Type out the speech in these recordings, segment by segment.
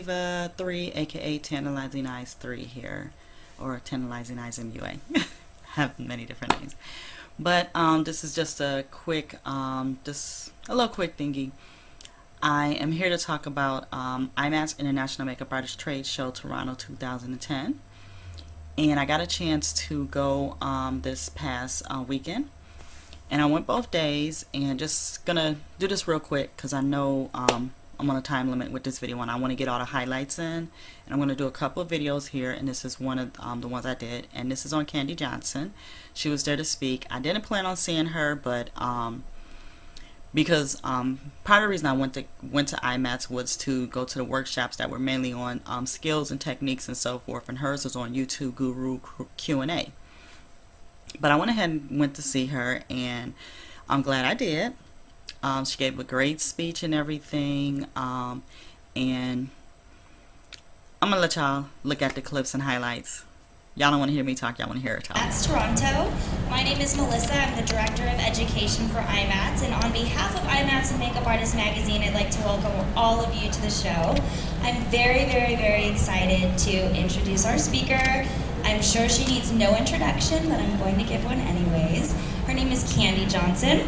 Diva 3, aka Tantalizing Eyes 3 here, or Tantalizing Eyes MUA. Have many different names. But this is just a quick, just a little quick thingy. I am here to talk about IMATS International Makeup Artist Trade Show Toronto 2010. And I got a chance to go this past weekend. And I went both days, and just gonna do this real quick because I know I'm on a time limit with this video and I want to get all the highlights in. And I'm going to do a couple of videos here, and this is one of the ones I did, and this is on Kandee Johnson. She was there to speak. I didn't plan on seeing her, but because part of the reason I went to IMATS was to go to the workshops that were mainly on skills and techniques and so forth, and hers was on YouTube Guru Q&A. But I went ahead and went to see her, and I'm glad I did. She gave a great speech and everything, and I'm gonna let y'all look at the clips and highlights. Y'all don't want to hear me talk, y'all want to hear her talk. That's Toronto. My name is Melissa. I'm the Director of Education for IMATS, and on behalf of IMATS and Makeup Artist Magazine, I'd like to welcome all of you to the show. I'm very, very, very excited to introduce our speaker. I'm sure she needs no introduction, but I'm going to give one anyways. Her name is Kandee Johnson.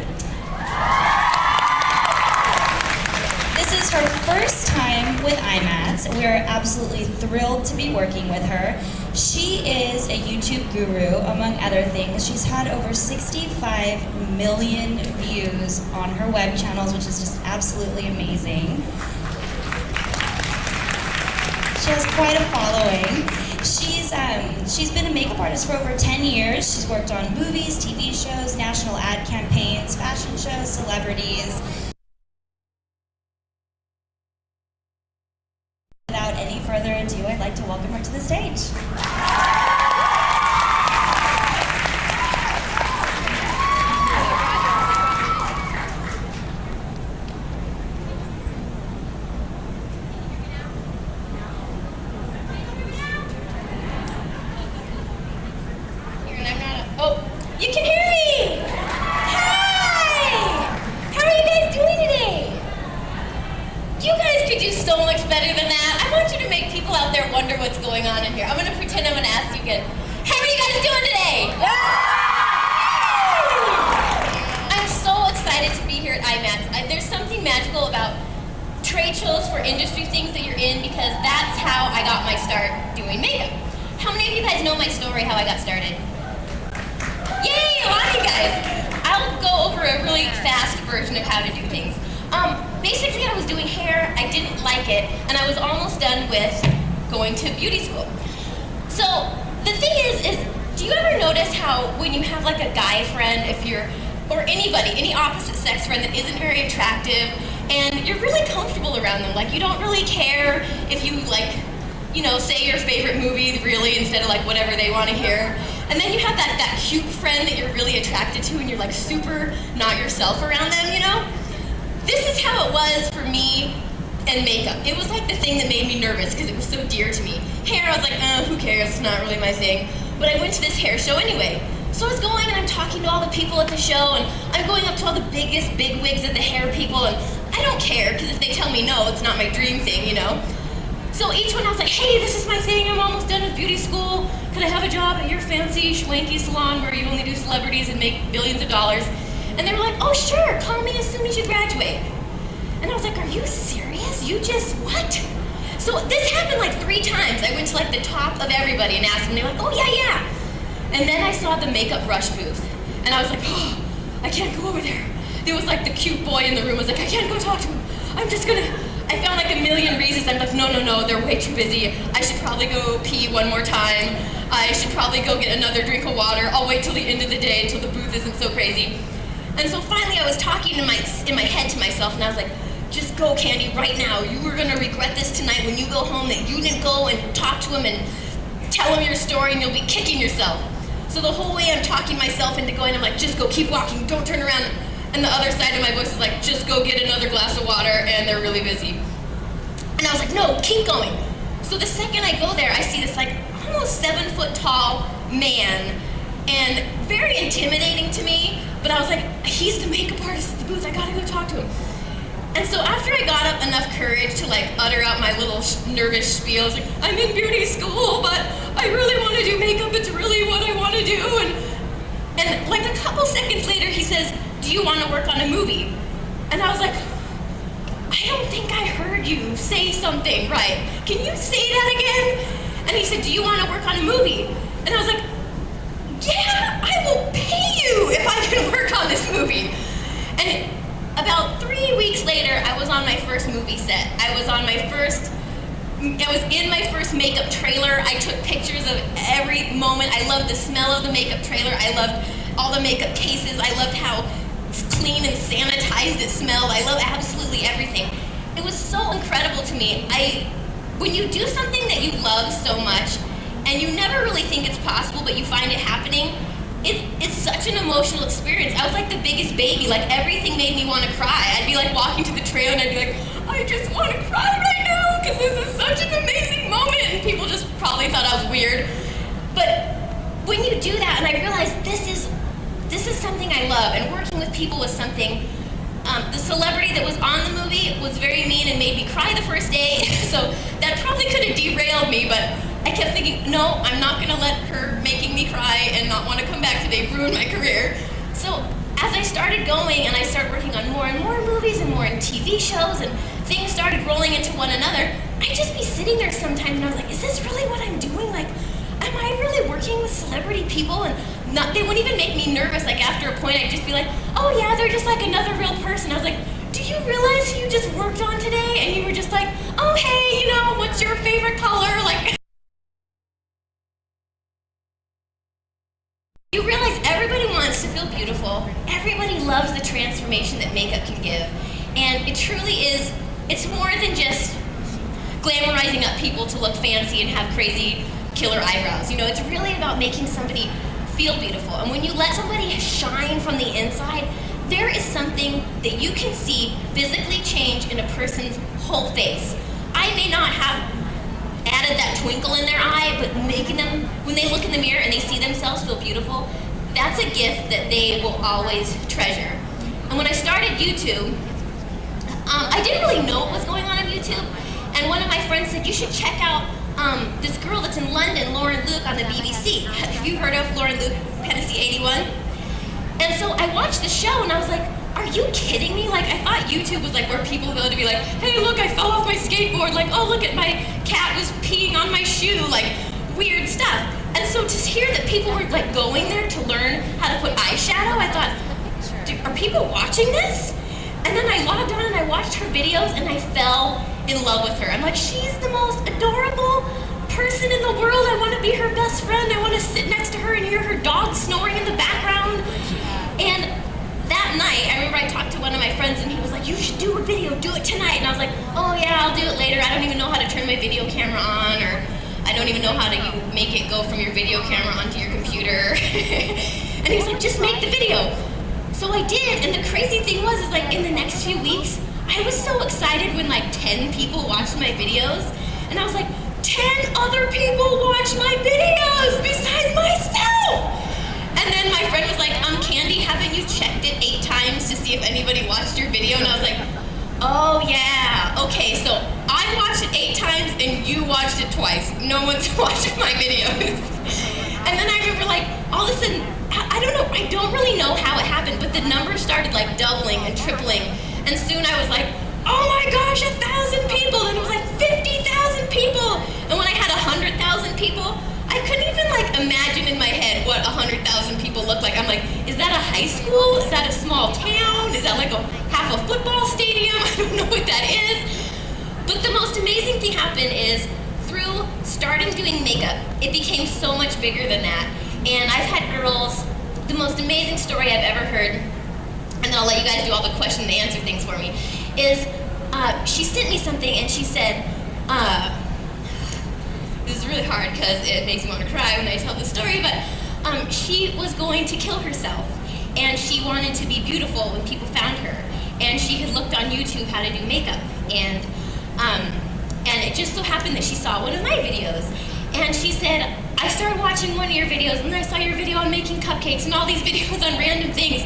This is her first time with IMATS. We're absolutely thrilled to be working with her. She is a YouTube guru, among other things. She's had over 65 million views on her web channels, which is just absolutely amazing. She has quite a following. She's been a makeup artist for over 10 years. She's worked on movies, TV shows, national ad campaigns, fashion shows, celebrities. Without any further ado, I'd like to welcome her to the stage. Oh, you can hear me! Hi! How are you guys doing today? You guys could do so much better than that. I want you to make people out there wonder what's going on in here. I'm going to pretend I'm going to ask you again. How are you guys doing today? I'm so excited to be here at IMATS. There's something magical about trade shows for industry things that you're in, because that's how I got my start doing makeup. How many of you guys know my story, how I got started? Yay, a lot of you guys. I'll go over a really fast version of how to do things. Basically, I was doing hair, I didn't like it, and I was almost done with going to beauty school. So, the thing is do you ever notice how when you have like a guy friend, or anybody, any opposite sex friend that isn't very attractive, and you're really comfortable around them, like you don't really care if you say your favorite movie really instead of like whatever they want to hear. And then you have that cute friend that you're really attracted to, and you're like super not yourself around them, you know? This is how it was for me and makeup. It was like the thing that made me nervous because it was so dear to me. Hair, I was like, who cares? It's not really my thing. But I went to this hair show anyway. So I was going and I'm talking to all the people at the show, and I'm going up to all the biggest bigwigs of the hair people, and I don't care because if they tell me no, it's not my dream thing, you know? So each one I was like, hey, this is my thing, I'm almost done with beauty school. Could I have a job at your fancy, schwanky salon where you only do celebrities and make billions of dollars? And they were like, oh sure, call me as soon as you graduate. And I was like, are you serious? You just, what? So this happened like 3 times. I went to like the top of everybody and asked them, they were like, oh yeah. And then I saw the Makeup Rush booth. And I was like, oh, I can't go over there. There was like the cute boy in the room. I was like, I can't go talk to him. I found like a million reasons. I'm like, no, they're way too busy. I should probably go pee one more time. I should probably go get another drink of water. I'll wait till the end of the day until the booth isn't so crazy. And so finally I was talking in my head to myself, and I was like, just go, Kandee, right now. You are gonna regret this tonight when you go home that you didn't go and talk to him and tell him your story, and you'll be kicking yourself. So the whole way I'm talking myself into going, I'm like, just go, keep walking, don't turn around. And the other side of my voice is like, just go get another glass of water, and they're really busy. And I was like, no, keep going. So the second I go there, I see this like almost 7-foot tall man, and very intimidating to me, but I was like, he's the makeup artist at the booth, I gotta go talk to him. And so after I got up enough courage to like utter out my little nervous spiel, I was like, I'm in beauty school, but I really want to do makeup. It's really what I want to do. And like a couple seconds later, he says, do you want to work on a movie? And I was like, I don't think I heard you say something right. Can you say that again? And he said, do you want to work on a movie? And I was like, yeah, I will pay you if I can work on this movie. And about 3 weeks later, I was on my first movie set. I was in my first makeup trailer. I took pictures of every moment. I loved the smell of the makeup trailer. I loved all the makeup cases. I loved how clean and sanitized it smelled. I love absolutely everything. It was so incredible to me. When you do something that you love so much, and you never really think it's possible, but you find it happening, it's such an emotional experience. I was like the biggest baby. Like everything made me want to cry. I'd be like walking to the trailer and I'd be like, I just want to cry right now because this is such an amazing moment. And people just probably thought I was weird. But when you do that, and I realized this is something I love, and working with people was something. The celebrity that was on the movie was very mean and made me cry the first day, so that probably could have derailed me, but I kept thinking, no, I'm not gonna let her making me cry and not want to come back today ruin my career. So as I started going and I started working on more and more movies and more in TV shows and things started rolling into one another, I'd just be sitting there sometimes and I was like, is this really what I'm doing? Like, am I really working with celebrity people? And they wouldn't even make me nervous. Like after a point, I'd just be like, oh yeah, they're just like another real person. I was like, do you realize who you just worked on today? And you were just like, oh hey, you know, what's your favorite color? Like, you realize everybody wants to feel beautiful. Everybody loves the transformation that makeup can give. And it truly is, it's more than just glamorizing up people to look fancy and have crazy killer eyebrows. You know, it's really about making somebody feel beautiful. And when you let somebody shine from the inside, there is something that you can see physically change in a person's whole face. I may not have added that twinkle in their eye, but making them, when they look in the mirror and they see themselves feel beautiful, that's a gift that they will always treasure. And when I started YouTube, I didn't really know what was going on YouTube. And one of my friends said, you should check out this girl that's in London, Lauren Luke, on the BBC. Have you heard of Lauren Luke, Hennessy 81? And so I watched the show and I was like, are you kidding me? Like, I thought YouTube was like where people go to be like, hey, look, I fell off my skateboard. Like, oh, look at my cat was peeing on my shoe. Like, weird stuff. And so to hear that people were like going there to learn how to put eyeshadow, I thought, are people watching this? And then I logged on and I watched her videos and I fell in love with her. I'm like, she's the most adorable person in the world. I want to be her best friend. I want to sit next to her and hear her dog snoring in the background. And that night, I remember I talked to one of my friends and he was like, you should do a video, do it tonight. And I was like, oh yeah, I'll do it later. I don't even know how to turn my video camera on, or I don't even know how to make it go from your video camera onto your computer. And he was like, just make the video. So I did, and the crazy thing was, is like in the next few weeks, I was so excited when like 10 people watched my videos, and I was like, 10 other people watched my videos besides myself! And then my friend was like, Kandee, haven't you checked it 8 times to see if anybody watched your video? And I was like, oh yeah, okay, so I watched it 8 times and you watched it twice. No one's watched my videos. And then I remember like, all of a sudden, I don't know, I don't really know how it happened, but the numbers started like doubling and tripling. And soon I was like, oh my gosh, 1,000 people. And it was like 50,000 people. And when I had 100,000 people, I couldn't even like imagine in my head what 100,000 people look like. I'm like, is that a high school? Is that a small town? Is that like half a football stadium? I don't know what that is. But the most amazing thing happened is through starting doing makeup, it became so much bigger than that. And I've had girls, the most amazing story I've ever heard, and then I'll let you guys do all the question and answer things for me, is she sent me something and she said, this is really hard because it makes me want to cry when I tell the story, but she was going to kill herself and she wanted to be beautiful when people found her. And she had looked on YouTube how to do makeup, and it just so happened that she saw one of my videos. And she said, I started watching one of your videos and then I saw your video on making cupcakes and all these videos on random things.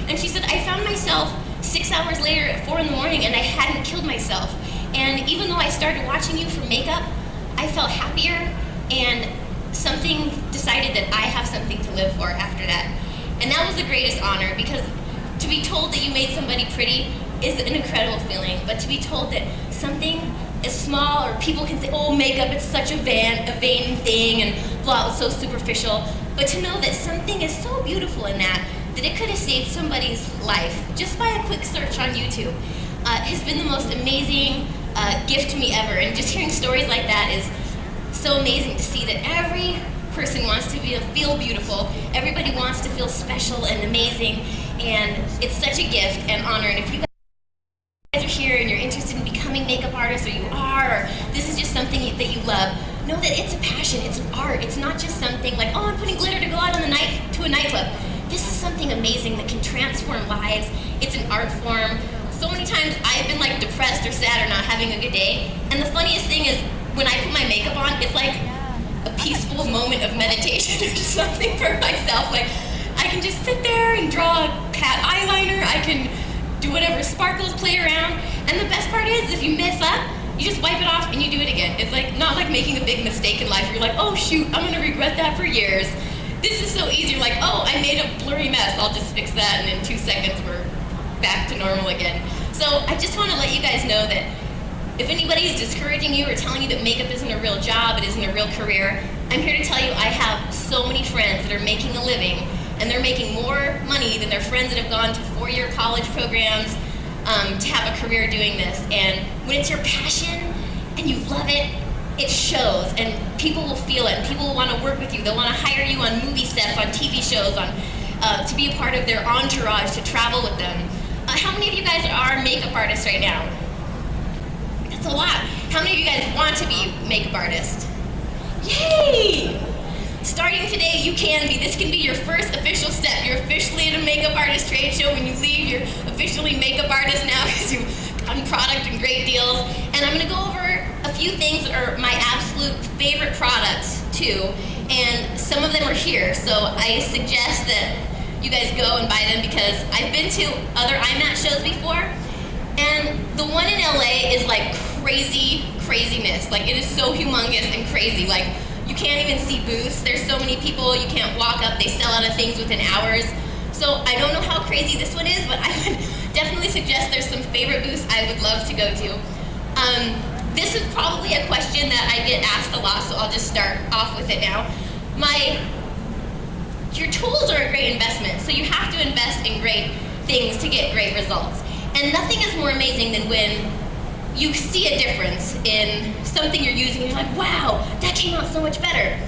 And she said, I found myself 6 hours later at 4 in the morning and I hadn't killed myself. And even though I started watching you for makeup, I felt happier, and something decided that I have something to live for after that. And that was the greatest honor, because to be told that you made somebody pretty is an incredible feeling, but to be told that something as small, or people can say, oh, makeup, it's such a vain thing, and blah, it's so superficial, but to know that something is so beautiful in that it could have saved somebody's life just by a quick search on YouTube has been the most amazing gift to me ever. And just hearing stories like that is so amazing, to see that every person wants to feel beautiful, everybody wants to feel special and amazing, and it's such a gift and honor. And if you guys are here and you're interested in becoming makeup artists, or you are, or this is just something that you love, know that it's a passion, it's an art. It's not just something like, oh, I'm putting glitter to go out on the night to a nightclub. This is something amazing that can transform lives. It's an art form. So many times I've been like depressed or sad or not having a good day, and the funniest thing is when I put my makeup on, it's like a peaceful moment of meditation or something for myself. Like, I can just sit there and draw a cat eyeliner, I can do whatever sparkles, play around, and the best part is if you mess up, you just wipe it off and you do it again. It's like not like making a big mistake in life. You're like, oh shoot, I'm gonna regret that for years. This is so easy. You're like, oh, I made a blurry mess, I'll just fix that, and in 2 seconds we're back to normal again. So I just want to let you guys know that if anybody's discouraging you or telling you that makeup isn't a real job, it isn't a real career, I'm here to tell you I have so many friends that are making a living, and they're making more money than their friends that have gone to 4-year college programs to have a career doing this. And when it's your passion and you love it, it shows, and people will feel it, and people will want to work with you. They'll want to hire you on movie sets, on TV shows, to be a part of their entourage, to travel with them. How many of you guys are makeup artists right now? That's a lot. How many of you guys want to be makeup artists? Yay! Starting today, you can be. This can be your first official step. You're officially at a makeup artist trade show. When you leave, you're officially makeup artist now because you've gotten product and great deals. And I'm going to go over a few things that are my absolute favorite products too. And some of them are here, so I suggest that you guys go and buy them, because I've been to other IMATS shows before, and the one in LA is like craziness. Like, it is so humongous and crazy. Like, you can't even see booths. There's so many people, you can't walk up. They sell out of things within hours. So I don't know how crazy this one is, but I would definitely suggest there's some favorite booths I would love to go to. This is probably a question that I get asked a lot, so I'll just start off with it now. Your tools are a great investment, so you have to invest in great things to get great results. And nothing is more amazing than when you see a difference in something you're using and you're like, wow, that came out so much better.